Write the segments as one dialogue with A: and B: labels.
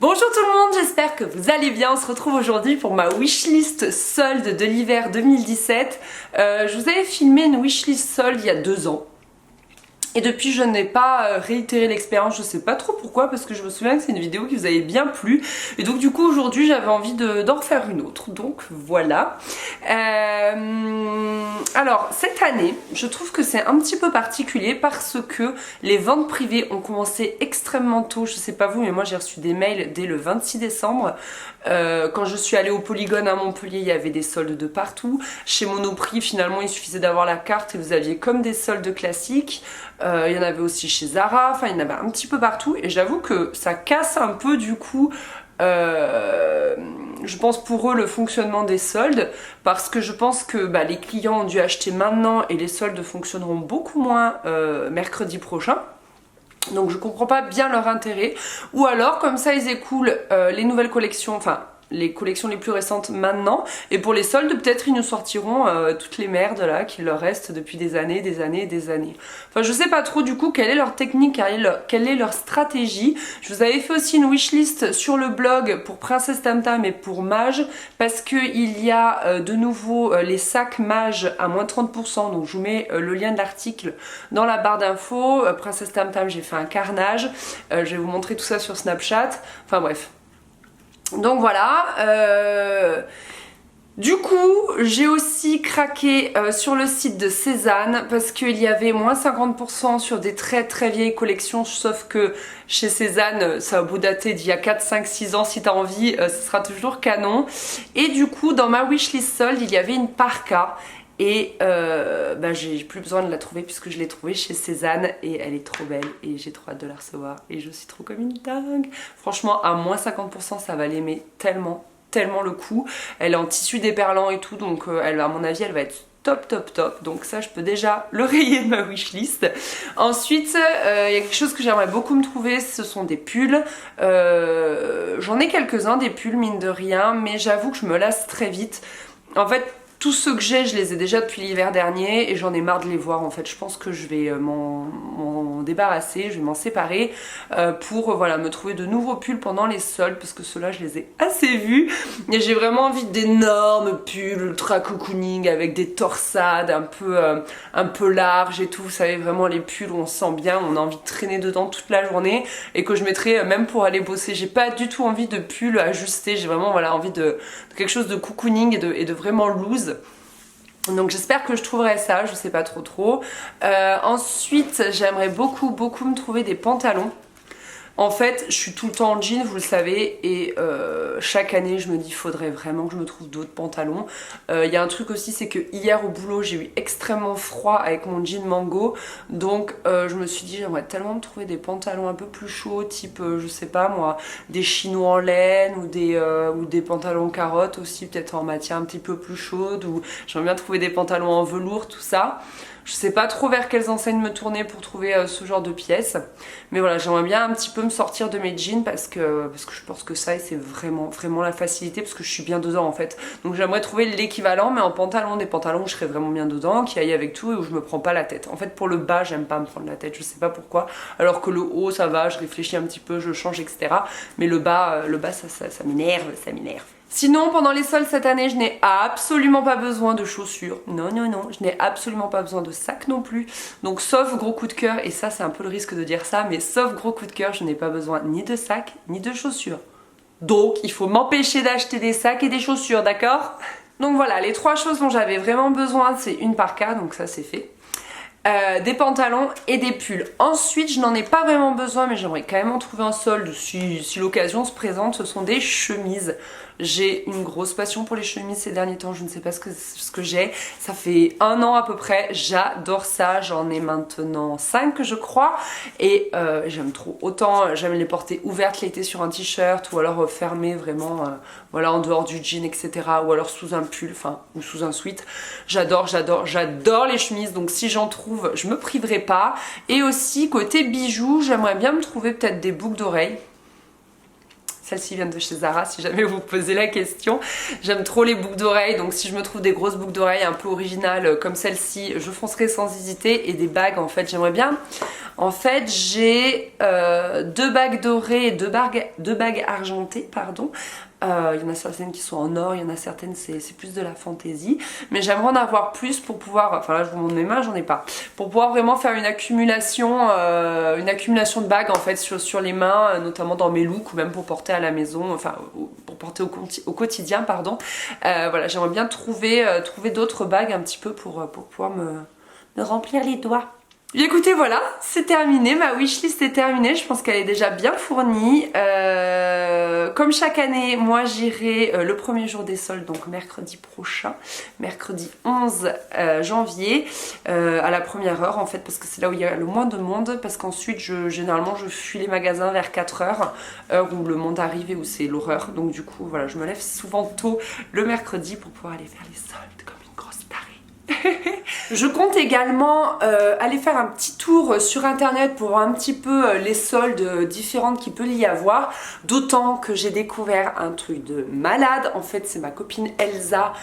A: Bonjour tout le monde, j'espère que vous allez bien. On se retrouve aujourd'hui pour ma wishlist solde de l'hiver 2017. Je vous avais filmé une wishlist solde il y a 2 ans. Et depuis je n'ai pas réitéré l'expérience, je sais pas trop pourquoi, parce que je me souviens que c'est une vidéo qui vous avait bien plu. Et donc du coup aujourd'hui j'avais envie d'en refaire une autre, donc voilà. Alors cette année, je trouve que c'est un petit peu particulier parce que les ventes privées ont commencé extrêmement tôt. Je sais pas vous, mais moi j'ai reçu des mails dès le 26 décembre. Quand je suis allée au Polygone à Montpellier, il y avait des soldes de partout. Chez Monoprix, finalement, il suffisait d'avoir la carte et vous aviez comme des soldes classiques. Il y en avait aussi chez Zara, enfin il y en avait un petit peu partout. Et j'avoue que ça casse un peu du coup, je pense pour eux, le fonctionnement des soldes. Parce que je pense que les clients ont dû acheter maintenant et les soldes fonctionneront beaucoup moins mercredi prochain. Donc je comprends pas bien leur intérêt. Ou alors comme ça ils écoulent les nouvelles collections, enfin les collections les plus récentes maintenant, et pour les soldes peut-être ils nous sortiront toutes les merdes là qui leur restent depuis des années, des années et des années. Enfin je sais pas trop du coup quelle est leur technique, quelle est leur stratégie. Je vous avais fait aussi une wishlist sur le blog pour Princess Tam Tam et pour Mage, parce que il y a de nouveau les sacs Mage à moins 30%, donc je vous mets le lien de l'article dans la barre d'infos. Princess Tam Tam, j'ai fait un carnage, je vais vous montrer tout ça sur Snapchat, enfin bref. Donc voilà, du coup j'ai aussi craqué sur le site de Cézanne parce qu'il y avait moins 50% sur des très très vieilles collections, sauf que chez Cézanne ça a beau dater d'il y a 4, 5, 6 ans, si t'as envie ce sera toujours canon. Et du coup dans ma wishlist solde il y avait une parka. Et j'ai plus besoin de la trouver puisque je l'ai trouvée chez Cézanne et elle est trop belle et j'ai trop hâte de la recevoir et je suis trop comme une dingue. Franchement à moins 50% ça va l'aimer tellement, tellement le coup. Elle est en tissu déperlant et tout, donc à mon avis elle va être top top top, donc ça je peux déjà le rayer de ma wishlist. Ensuite il y a quelque chose que j'aimerais beaucoup me trouver, ce sont des pulls. J'en ai quelques-uns des pulls mine de rien, mais j'avoue que je me lasse très vite. En fait tous ceux que j'ai, je les ai déjà depuis l'hiver dernier et j'en ai marre de les voir en fait. Je pense que je vais m'en débarrasser, je vais m'en séparer pour voilà, me trouver de nouveaux pulls pendant les soldes parce que ceux-là je les ai assez vus. Et j'ai vraiment envie d'énormes pulls ultra cocooning avec des torsades un peu larges et tout. Vous savez, vraiment les pulls où on se sent bien, on a envie de traîner dedans toute la journée et que je mettrai même pour aller bosser. J'ai pas du tout envie de pulls ajustés, j'ai vraiment voilà, envie de quelque chose de cocooning et de vraiment loose. Donc j'espère que je trouverai ça, je sais pas trop. Ensuite j'aimerais beaucoup me trouver des pantalons. En fait je suis tout le temps en jean, vous le savez, et chaque année je me dis faudrait vraiment que je me trouve d'autres pantalons. Il y a un truc aussi, c'est que hier au boulot j'ai eu extrêmement froid avec mon jean mango, donc je me suis dit j'aimerais tellement me trouver des pantalons un peu plus chauds, type je sais pas moi, des chinos en laine ou des pantalons carottes aussi, peut-être en matière un petit peu plus chaude, ou j'aimerais bien trouver des pantalons en velours, tout ça. Je sais pas trop vers quelles enseignes me tourner pour trouver ce genre de pièces. Mais voilà, j'aimerais bien un petit peu me sortir de mes jeans parce que je pense que ça, c'est vraiment la facilité parce que je suis bien dedans en fait. Donc j'aimerais trouver l'équivalent mais en pantalon, des pantalons où je serais vraiment bien dedans, qui aillent avec tout et où je me prends pas la tête. En fait pour le bas, j'aime pas me prendre la tête, je sais pas pourquoi. Alors que le haut, ça va, je réfléchis un petit peu, je change, etc. Mais le bas ça m'énerve, ça m'énerve. Sinon, pendant les soldes cette année, je n'ai absolument pas besoin de chaussures. Non, je n'ai absolument pas besoin de sac non plus. Donc, sauf gros coup de cœur, et ça, c'est un peu le risque de dire ça, mais sauf gros coup de cœur, je n'ai pas besoin ni de sac, ni de chaussures. Donc, il faut m'empêcher d'acheter des sacs et des chaussures, d'accord? Donc voilà, les 3 choses dont j'avais vraiment besoin, c'est une parka, donc ça, c'est fait. Des pantalons et des pulls. Ensuite je n'en ai pas vraiment besoin mais j'aimerais quand même en trouver un solde si l'occasion se présente. Ce sont des chemises. J'ai une grosse passion pour les chemises ces derniers temps, je ne sais pas ce que j'ai. Ça fait 1 an à peu près, j'adore ça, j'en ai maintenant 5 je crois. Et j'aime trop, autant j'aime les porter ouvertes l'été sur un t-shirt ou alors fermées vraiment voilà, en dehors du jean, etc. Ou alors sous un pull, enfin ou sous un sweat. J'adore les chemises, donc si j'en trouve je me priverai pas. Et aussi côté bijoux, j'aimerais bien me trouver peut-être des boucles d'oreilles. Celles-ci viennent de chez Zara si jamais vous vous posez la question. J'aime trop les boucles d'oreilles, donc si je me trouve des grosses boucles d'oreilles un peu originales comme celle-ci, je foncerai sans hésiter. Et des bagues en fait, j'aimerais bien En fait j'ai 2 bagues dorées et 2 bagues argentées, pardon. Il y en a certaines qui sont en or, il y en a certaines c'est plus de la fantaisie. Mais j'aimerais en avoir plus pour pouvoir, enfin là je vous montre mes mains, j'en ai pas. Pour pouvoir vraiment faire une accumulation de bagues en fait sur les mains, notamment dans mes looks ou même pour porter à la maison, enfin pour porter au quotidien, pardon. Voilà, j'aimerais bien trouver d'autres bagues un petit peu pour pouvoir me remplir les doigts. Et écoutez, voilà, c'est terminé, ma wishlist est terminée, je pense qu'elle est déjà bien fournie. Comme chaque année, moi j'irai le premier jour des soldes, donc mercredi prochain, mercredi 11 janvier, à la première heure en fait, parce que c'est là où il y a le moins de monde, parce qu'ensuite généralement je fuis les magasins vers 4h, heure où le monde arrive et où c'est l'horreur. Donc du coup, voilà, je me lève souvent tôt le mercredi pour pouvoir aller faire les soldes comme une grosse tarée. Je compte également aller faire un petit tour sur internet pour voir un petit peu les soldes différentes qu'il peut y avoir, d'autant que j'ai découvert un truc de malade. En fait c'est ma copine Elsa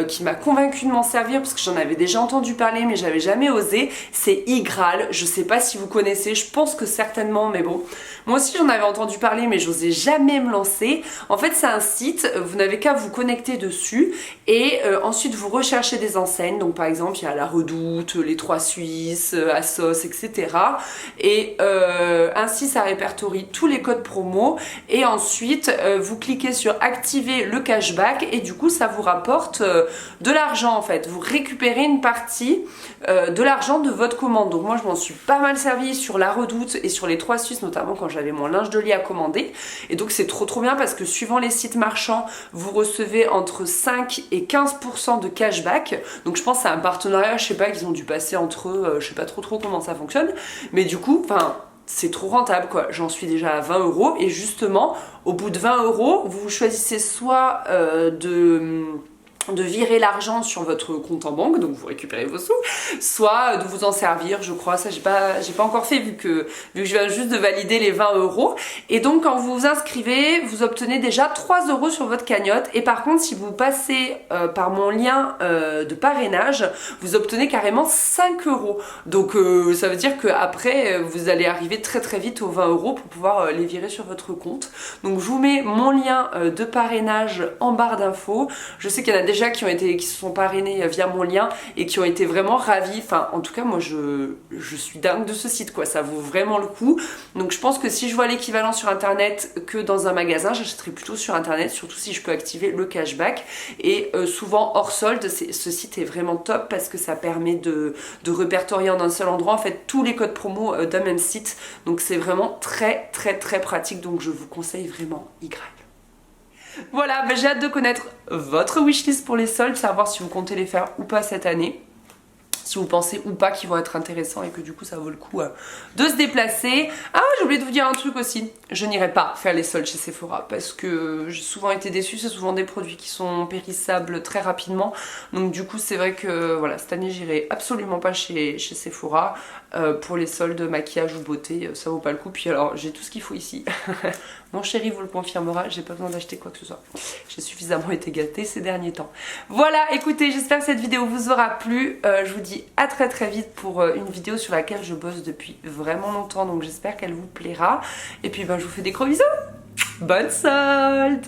A: qui m'a convaincue de m'en servir parce que j'en avais déjà entendu parler mais j'avais jamais osé. C'est Igral, je sais pas si vous connaissez, je pense que certainement, mais bon, moi aussi j'en avais entendu parler mais j'osais jamais me lancer. En fait c'est un site, vous n'avez qu'à vous connecter dessus et ensuite vous recherchez des enseignes, donc par exemple il y a la Redoute, les Trois Suisses, Assos, etc. Et ainsi ça répertorie tous les codes promo et ensuite vous cliquez sur activer le cashback et du coup ça vous rapporte de l'argent en fait. Vous récupérez une partie de l'argent de votre commande. Donc moi je m'en suis pas mal servi sur la Redoute et sur les Trois Suisses, notamment quand j'avais mon linge de lit à commander. Et donc c'est trop bien parce que suivant les sites marchands, vous recevez entre 5 et 15% de cashback. Donc je pense que c'est un partenariat, je sais pas, qu'ils ont dû passer entre eux, je sais pas trop comment ça fonctionne, mais du coup, enfin, c'est trop rentable quoi. J'en suis déjà à 20 € et justement, au bout de 20 €, vous choisissez soit de virer l'argent sur votre compte en banque, donc vous récupérez vos sous, soit de vous en servir, je crois, ça j'ai pas encore fait vu que je viens juste de valider les 20 €. Et donc quand vous vous inscrivez, vous obtenez déjà 3 € sur votre cagnotte et par contre si vous passez par mon lien de parrainage, vous obtenez carrément 5 €. Donc ça veut dire qu'après vous allez arriver très vite aux 20 € pour pouvoir les virer sur votre compte. Donc je vous mets mon lien de parrainage en barre d'infos. Je sais qu'il y en a déjà qui se sont parrainés via mon lien et qui ont été vraiment ravis. Enfin, en tout cas, moi, je suis dingue de ce site, quoi. Ça vaut vraiment le coup. Donc, je pense que si je vois l'équivalent sur Internet que dans un magasin, j'achèterai plutôt sur Internet, surtout si je peux activer le cashback. Et souvent, hors solde, ce site est vraiment top parce que ça permet de répertorier en un seul endroit, en fait, tous les codes promo d'un même site. Donc, c'est vraiment très pratique. Donc, je vous conseille vraiment Igral. Voilà, bah j'ai hâte de connaître votre wishlist pour les soldes, savoir si vous comptez les faire ou pas cette année. Si vous pensez ou pas qu'ils vont être intéressants et que du coup ça vaut le coup de se déplacer. Ah, j'ai oublié de vous dire un truc aussi. Je n'irai pas faire les soldes chez Sephora parce que j'ai souvent été déçue. C'est souvent des produits qui sont périssables très rapidement. Donc du coup c'est vrai que voilà, cette année j'irai absolument pas chez Sephora. Pour les soldes maquillage ou beauté, ça vaut pas le coup. Puis alors j'ai tout ce qu'il faut ici. Mon chéri vous le confirmera, j'ai pas besoin d'acheter quoi que ce soit. J'ai suffisamment été gâtée ces derniers temps. Voilà, écoutez, j'espère que cette vidéo vous aura plu. Je vous dis à très vite pour une vidéo sur laquelle je bosse depuis vraiment longtemps. Donc j'espère qu'elle vous plaira. Et puis ben, je vous fais des gros bisous. Bonne solde!